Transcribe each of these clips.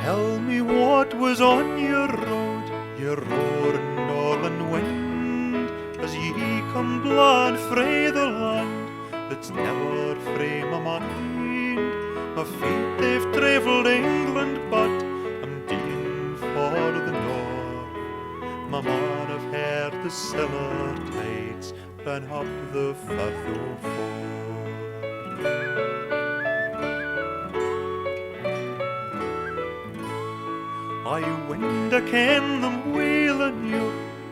tell me what was on your road, your roaring northern wind, as ye come blowing frae the land that's never frae my mind. My feet they've travelled England, but I'm dealing for the north. My man, I've heard the siller tides ran up the Firth o' Forth. I wind I ken them wheeling you,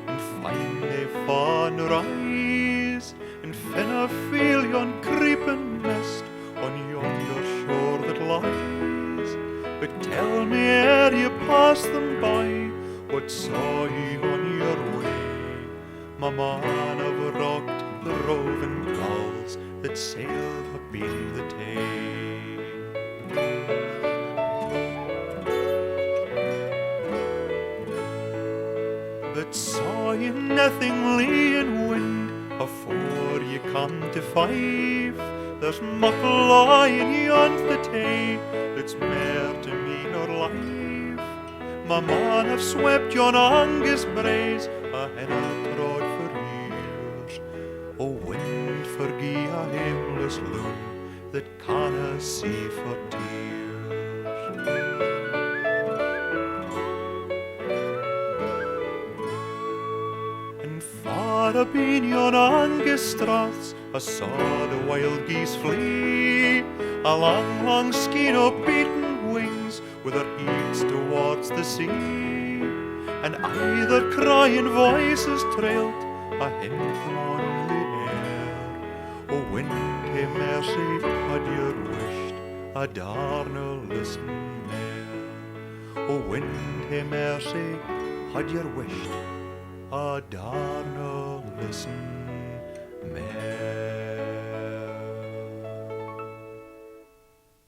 and find they fawn rise, and fin I feel yon creeping mist on yonder shore that lies. But tell me ere you pass them by, what saw ye on your way? My man, I've rocked the roving gulls that sailed abeam the Tay. But saw ye nothing lee in wind afore ye come to Fife? There's muckle lying yond the Tay that's mair to me nor life. My man, I've swept yon Angus braes I hinna trod for years. O wind, forgie a hameless loon that canna see for tears. And far abeen yon Angus straths I saw the wild geese flee, a long, long skein o' beaten wings with their heads towards the sea. And either crying voices trailed a hint from on the air. O wind, hae mercy, had ye wished, I darna listen mair. O wind, hae mercy, had ye wished, I darna listen mair.